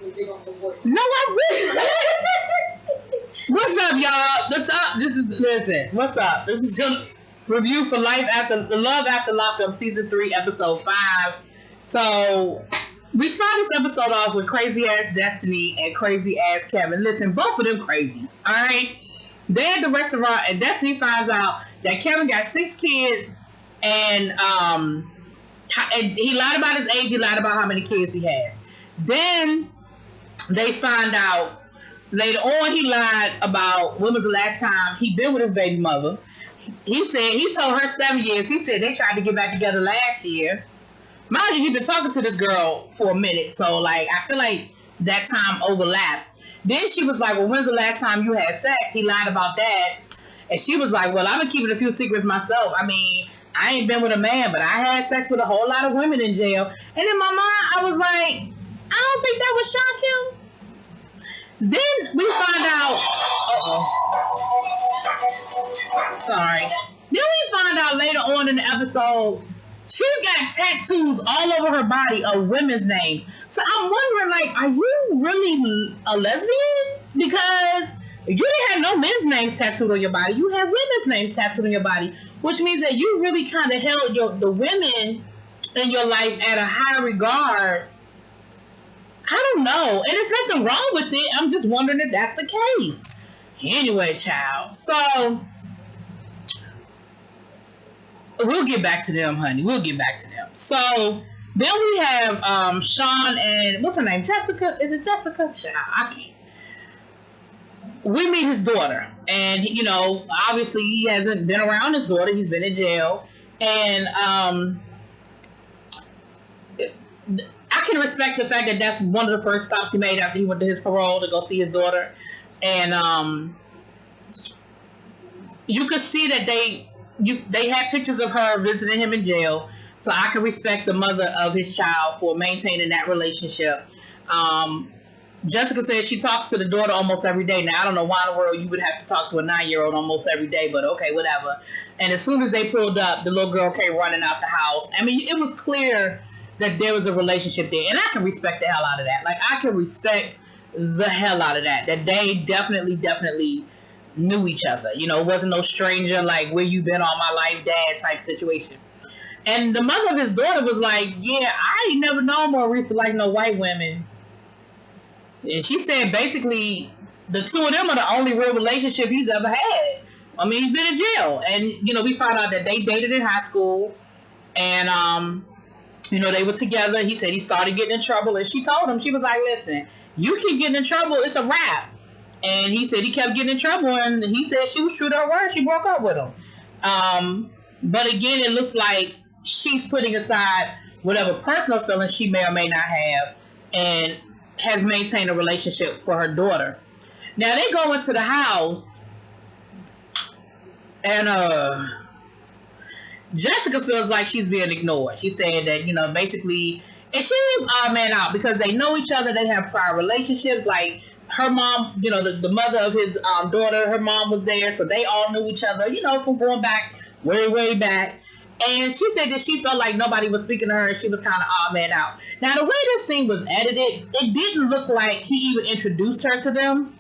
so they're gonna support you. No, I wouldn't. What's up, y'all? What's up? Listen. What's up? This is your review for Love After Lockup, season 3, episode 5. So we start this episode off with crazy ass Destiny and crazy ass Kevin. Listen, both of them crazy. All right, they're at the restaurant, and Destiny finds out that Kevin got 6 kids, and he lied about his age. He lied about how many kids he has. Then they find out later on he lied about when was the last time he been with his baby mother. He said he told her 7 years. He said they tried to get back together last year. Mind you, he'd been talking to this girl for a minute, so like I feel like that time overlapped. Then she was like, well, when's the last time you had sex? He lied about that. And she was like, well, I've been keeping a few secrets myself. I mean, I ain't been with a man, but I had sex with a whole lot of women in jail. And in my mind, I was like, I don't think that would shock him. Then we find out, sorry. Then we find out later on in the episode, she's got tattoos all over her body of women's names. So I'm wondering, like, are you really a lesbian? Because you didn't have no men's names tattooed on your body. You had women's names tattooed on your body, which means that you really kind of held the women in your life at a high regard. I don't know. And there's nothing wrong with it. I'm just wondering if that's the case. Anyway, child. So we'll get back to them, honey. We'll get back to them. So then we have Sean and what's her name? Jessica? Is it Jessica? I can't. We meet his daughter, and you know, obviously he hasn't been around his daughter. He's been in jail, and I can respect the fact that that's one of the first stops he made after he went to his parole to go see his daughter, and you could see that they had pictures of her visiting him in jail, so I can respect the mother of his child for maintaining that relationship. Jessica says she talks to the daughter almost every day. Now, I don't know why in the world you would have to talk to a 9-year-old almost every day, but okay, whatever. And as soon as they pulled up, the little girl came running out the house. I mean, it was clear that there was a relationship there, and I can respect the hell out of that. Like, I can respect the hell out of that they definitely knew each other. You know, it wasn't no stranger, like, where you been all my life, dad type situation. And the mother of his daughter was like, yeah, I ain't never known Maurice to like no white women. And she said basically the two of them are the only real relationship he's ever had. I mean, he's been in jail. And, you know, we found out that they dated in high school. And, you know, they were together. He said he started getting in trouble. And she told him, she was like, listen, you keep getting in trouble, it's a wrap. And he said he kept getting in trouble. And he said she was true to her word. She broke up with him. But again, it looks like she's putting aside whatever personal feelings she may or may not have. And has maintained a relationship for her daughter. Now they go into the house, and Jessica feels like she's being ignored. She said that, you know, basically, and she leaves odd man out because they know each other. They have prior relationships. Like her mom, you know, the mother of his daughter, her mom was there, so they all knew each other. You know, from going back way back. And she said that she felt like nobody was speaking to her and she was kind of odd man out. Now, the way this scene was edited, it didn't look like he even introduced her to them.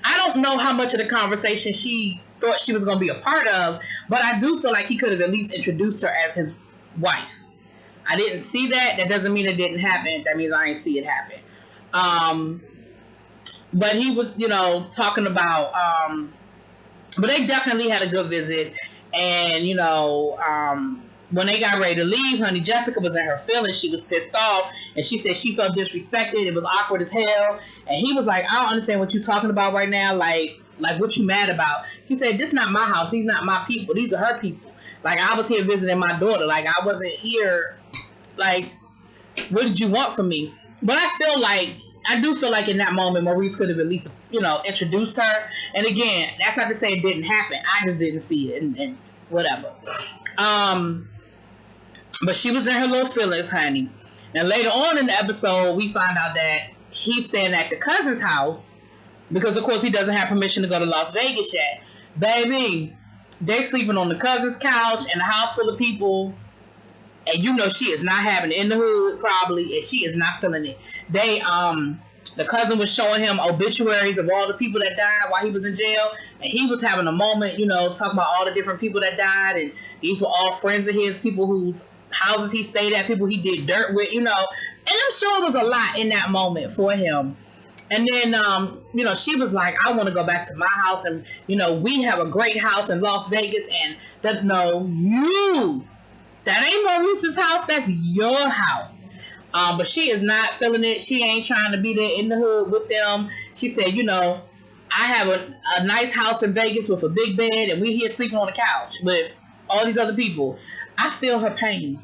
I don't know how much of the conversation she thought she was going to be a part of, but I do feel like he could have at least introduced her as his wife. I didn't see that. That doesn't mean it didn't happen. That means I ain't see it happen. But he was, you know, talking about, but they definitely had a good visit. And, you know, when they got ready to leave, honey, Jessica was in her feelings. She was pissed off. And she said she felt disrespected. It was awkward as hell. And he was like, I don't understand what you're talking about right now. Like what you mad about? He said, this not my house. These not my people. These are her people. Like, I was here visiting my daughter. Like, I wasn't here. Like, what did you want from me? But I do feel like in that moment, Maurice could have at least, you know, introduced her. And again, that's not to say it didn't happen. I just didn't see it and whatever. But she was in her little feelings, honey. Now, later on in the episode, we find out that he's staying at the cousin's house because, of course, he doesn't have permission to go to Las Vegas yet. Baby, they're sleeping on the cousin's couch in a house full of people. And you know she is not having it in the hood, probably, and she is not feeling it. The cousin was showing him obituaries of all the people that died while he was in jail. And he was having a moment, talking about all the different people that died. And these were all friends of his, people whose houses he stayed at, people he did dirt with, And I'm sure it was a lot in that moment for him. And then, she was like, I want to go back to my house. And, we have a great house in Las Vegas. And that ain't Maurice's house. That's your house. But she is not feeling it. She ain't trying to be there in the hood with them. She said, I have a nice house in Vegas with a big bed. And we here sleeping on the couch with all these other people. I feel her pain.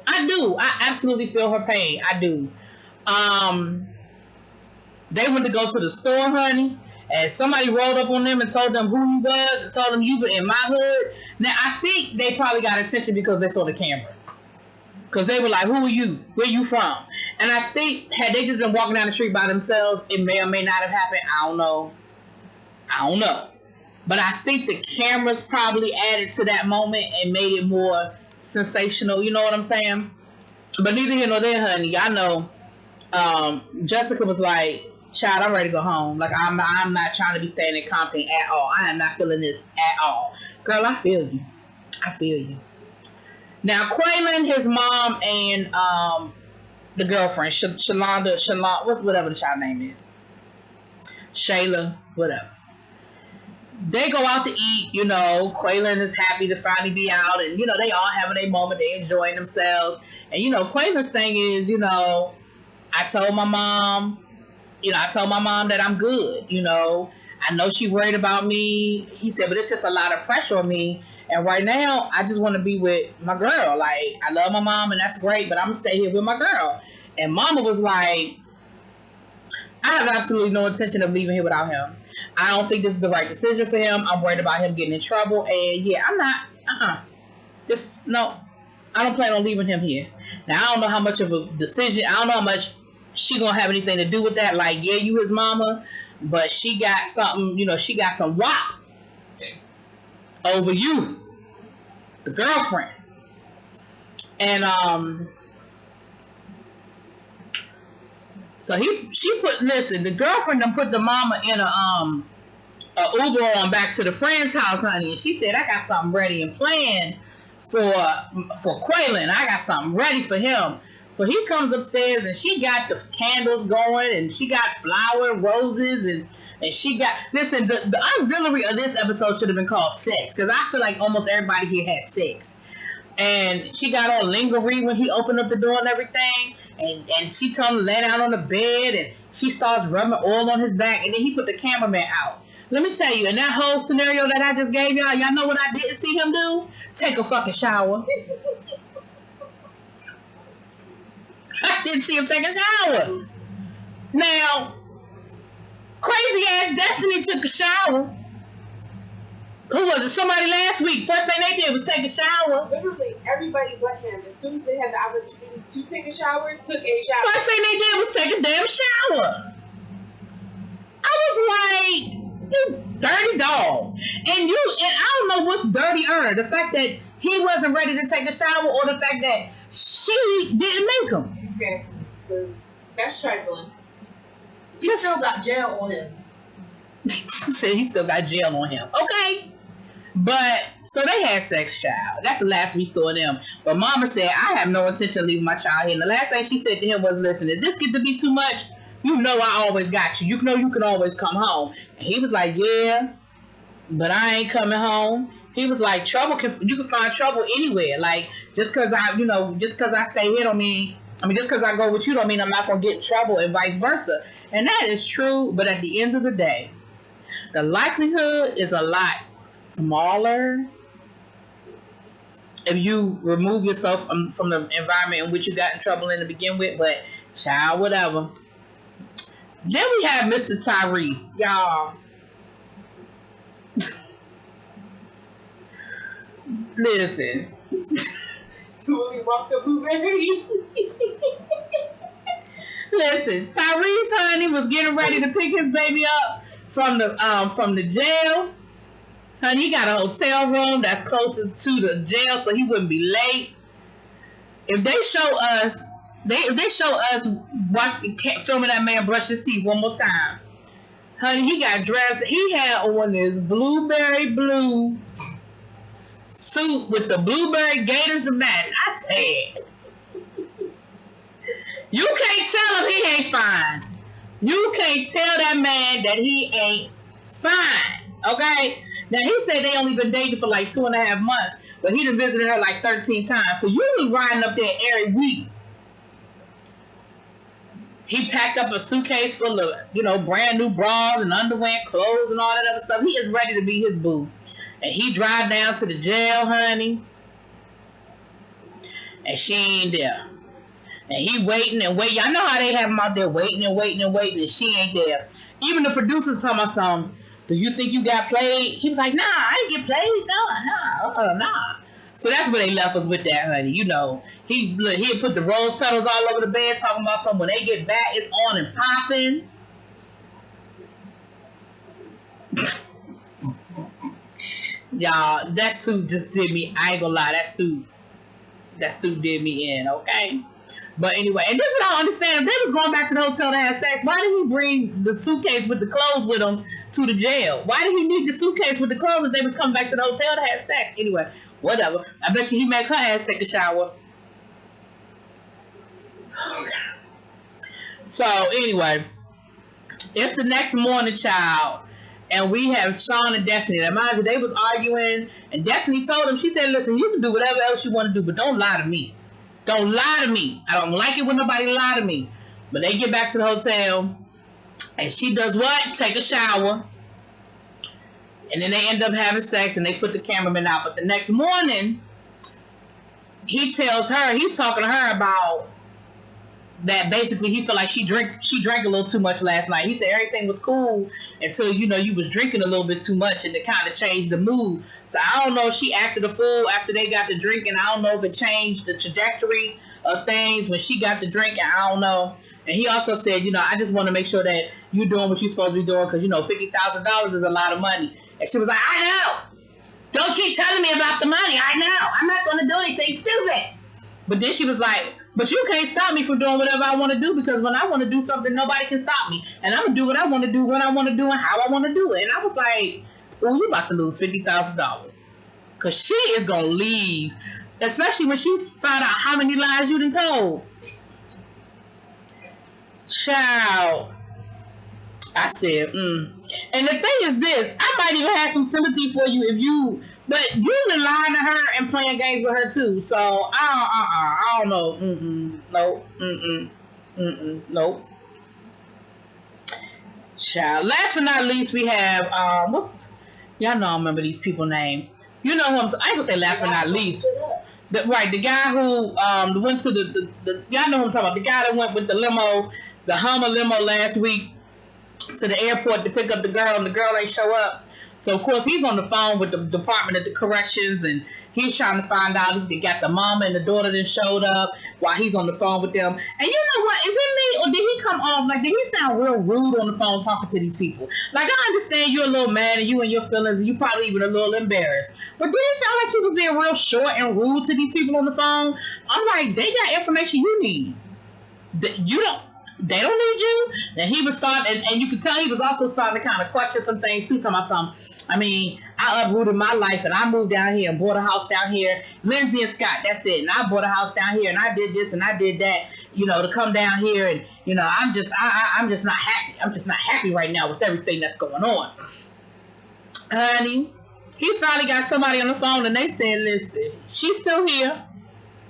I do. I absolutely feel her pain. I do. They went to go to the store, honey, and somebody rolled up on them and told them who he was and told them you were in my hood. Now, I think they probably got attention because they saw the cameras. Because they were like, who are you? Where you from? And I think had they just been walking down the street by themselves, it may or may not have happened. I don't know. But I think the cameras probably added to that moment and made it more sensational. You know what I'm saying? But neither here nor there, honey. Y'all know Jessica was like, child, I'm ready to go home. Like, I'm not trying to be staying in Compton at all. I am not feeling this at all. Girl, I feel you. Now, Quaylen, his mom, and the girlfriend, Shalonda, whatever the child name is. Shayla, whatever. They go out to eat, Quaylen is happy to finally be out, and, they all having a moment, they enjoying themselves. And, Quaylen's thing is, I told my mom that I'm good, I know she worried about me. He said, but it's just a lot of pressure on me. And right now, I just want to be with my girl. Like, I love my mom, and that's great, but I'm going to stay here with my girl. And Mama was like, I have absolutely no intention of leaving here without him. I don't think this is the right decision for him. I'm worried about him getting in trouble. And, yeah, I'm not, no, I don't plan on leaving him here. Now, I don't know how much of a decision, I don't know how much she going to have anything to do with that. Like, yeah, you his mama, but she got something, she got some wop over you, the girlfriend. And so the girlfriend done put the mama in a Uber on back to the friend's house, honey. And she said, I got something ready and planned for Quaylen. I got something ready for him. So he comes upstairs and she got the candles going and she got flower and roses and she got, listen, the auxiliary of this episode should have been called sex, because I feel like almost everybody here had sex. And she got all lingerie when he opened up the door and everything. And she told him to lay down on the bed and she starts rubbing oil on his back. And then he put the cameraman out. Let me tell you, in that whole scenario that I just gave y'all know what I didn't see him do? Take a fucking shower. I didn't see him take a shower. Now, crazy ass Destiny took a shower. Who was it? Somebody last week. First thing they did was take a shower. Literally, everybody but him. As soon as they had the opportunity to take a shower, took a shower. First thing they did was take a damn shower. I was like, you dirty dog. And I don't know what's dirtier. The fact that he wasn't ready to take a shower or the fact that she didn't make him. Exactly. Because that's trifling. He still got jail on him. Said he still got jail on him. Okay. But, so they had sex, child. That's the last we saw of them. But Mama said, I have no intention of leaving my child here. And the last thing she said to him was, listen, if this get to be too much, you know I always got you. You know you can always come home. And he was like, yeah, but I ain't coming home. He was like, you can find trouble anywhere. Like, just because I stay here don't mean, just because I go with you don't mean I'm not going to get in trouble and vice versa. And that is true. But at the end of the day, the likelihood is a lot smaller if you remove yourself from the environment in which you got in trouble in to begin with. But child, whatever. Then we have Mr. Tyreese, y'all. Listen. Totally rocked up blueberry. Listen, Tyreese, honey, was getting ready to pick his baby up from the jail. Honey, he got a hotel room that's closer to the jail so he wouldn't be late. If they show us They show us filming that man brush his teeth one more time. Honey, he got dressed. He had on this blueberry blue suit with the blueberry gators to match. I said, you can't tell him he ain't fine. You can't tell that man that he ain't fine. Okay? Now, he said they only been dating for like 2.5 months, but he done visited her like 13 times. So you was riding up there every week. He packed up a suitcase full of, brand new bras and underwear, clothes and all that other stuff. He is ready to be his boo. And he drive down to the jail, honey. And she ain't there. And he waiting and waiting. I know how they have him out there waiting and waiting and waiting, and she ain't there. Even the producers told me something. Do you think you got played? He was like, nah, I didn't get played. Nah. So that's where they left us with that, honey. He put the rose petals all over the bed, talking about something. When they get back, it's on and popping. Y'all, that suit just did me. I ain't gonna lie, that suit did me in, okay? But anyway, and this is what I don't understand. If they was going back to the hotel to have sex, why did he bring the suitcase with the clothes with him to the jail? Why did he need the suitcase with the clothes if they was coming back to the hotel to have sex? Anyway, whatever. I bet you he make her ass take a shower. So anyway, it's the next morning, child, and we have Sean and Destiny. Now, mind you, they was arguing, and Destiny told him, she said, listen, you can do whatever else you want to do, but don't lie to me. Don't lie to me. I don't like it when nobody lie to me. But they get back to the hotel, and she does what? Take a shower. And then they end up having sex, and they put the cameraman out. But the next morning, he tells her, he's talking to her about that basically he felt like she drank a little too much last night. He said everything was cool until, you was drinking a little bit too much, and it kind of changed the mood. So I don't know if she acted a fool after they got to drinking. I don't know if it changed the trajectory of things when she got to drinking. I don't know. And he also said, I just want to make sure that you're doing what you're supposed to be doing because, $50,000 is a lot of money. And she was like, I know. Don't keep telling me about the money. I know. I'm not going to do anything stupid. But then she was like, but you can't stop me from doing whatever I want to do because when I want to do something, nobody can stop me. And I'm going to do what I want to do, when I want to do, and how I want to do it. And I was like, well, you about to lose $50,000. Because she is going to leave. Especially when she found out how many lies you done told. Child. I said, And the thing is this, I might even have some sympathy for you if you... But you've been lying to her and playing games with her too. So I don't know. Nope. Child. Last but not least, we have y'all know I remember these people's names. You know who I ain't gonna say last but not least. The guy who went to the y'all know who I'm talking about. The guy that went with the limo, the Hummer limo last week to the airport to pick up the girl, and the girl ain't show up. So, of course, he's on the phone with the Department of the Corrections, and he's trying to find out if they got the mama and the daughter that showed up while he's on the phone with them. And you know what? Is it me, or did he come off, did he sound real rude on the phone talking to these people? I understand you're a little mad, and you and your feelings, and you probably even a little embarrassed. But did it sound like he was being real short and rude to these people on the phone? I'm like, they got information you need. They don't need you. And he was starting, and you could tell he was also starting to kind of question some things too. Talking about something. I mean, I uprooted my life and I moved down here and bought a house down here. Lindsay and Scott, that's it. And I bought a house down here and I did this and I did that, to come down here. And, I'm just not happy. I'm just not happy right now with everything that's going on. Honey, he finally got somebody on the phone and they said, listen, she's still here,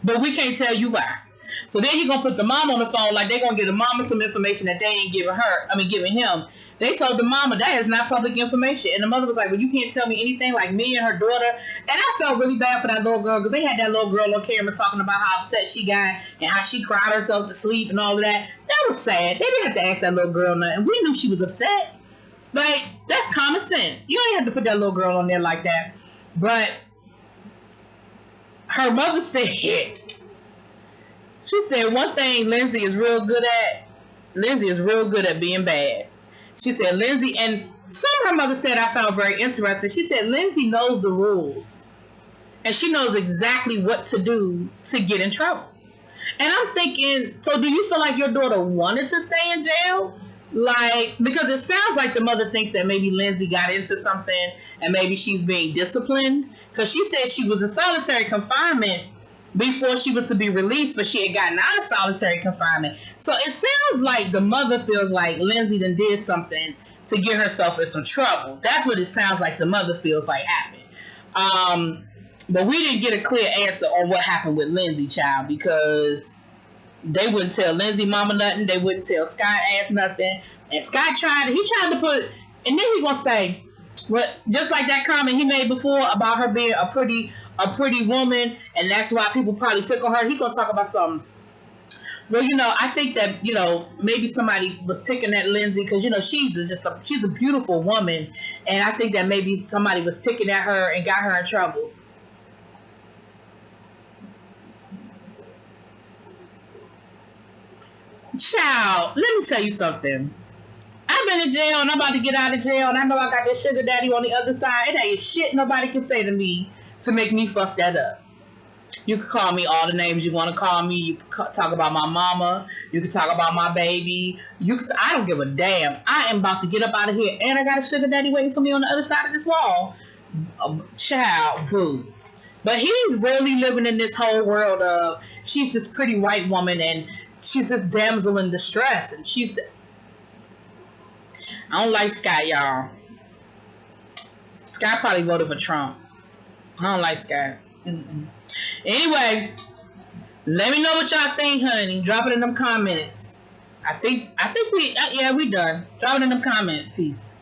but we can't tell you why. So then he gonna put the mom on the phone like they gonna give the mama some information that they ain't giving him. They told the mama that is not public information. And the mother was like, well, you can't tell me anything, like me and her daughter. And I felt really bad for that little girl because they had that little girl on camera talking about how upset she got and how she cried herself to sleep and all of that. That was sad. They didn't have to ask that little girl nothing. We knew she was upset. That's common sense. You don't have to put that little girl on there like that. But her mother said, she said one thing Lindsay is real good at being bad. She said Lindsay, and some her mother said I found very interesting. She said Lindsay knows the rules. And she knows exactly what to do to get in trouble. And I'm thinking, so do you feel like your daughter wanted to stay in jail? Like, because it sounds like the mother thinks that maybe Lindsay got into something and maybe she's being disciplined. Because she said she was in solitary confinement before she was to be released, but she had gotten out of solitary confinement. So it sounds like the mother feels like Lindsay done did something to get herself in some trouble. That's what it sounds like the mother feels like happened. But we didn't get a clear answer on what happened with Lindsay, child, because they wouldn't tell Lindsay mama nothing. They wouldn't tell Scott ass nothing. And Scott tried to put, and then he gonna say, well, just like that comment he made before about her being a pretty woman, and that's why people probably pick on her. He gonna talk about something. Well, I think that, maybe somebody was picking at Lindsay because, she's a beautiful woman. And I think that maybe somebody was picking at her and got her in trouble. Child, let me tell you something. I've been in jail and I'm about to get out of jail, and I know I got this sugar daddy on the other side. It ain't shit nobody can say to me to make me fuck that up. You can call me all the names you want to call me. You can talk about my mama. You can talk about my baby. I don't give a damn. I am about to get up out of here, and I got a sugar daddy waiting for me on the other side of this wall. Child, boo. But he's really living in this whole world of she's this pretty white woman and she's this damsel in distress, and I don't like Scott, y'all. Scott probably voted for Trump. I don't like Scott. Anyway, let me know what y'all think, honey. Drop it in them comments. I think we done. Drop it in them comments. Peace.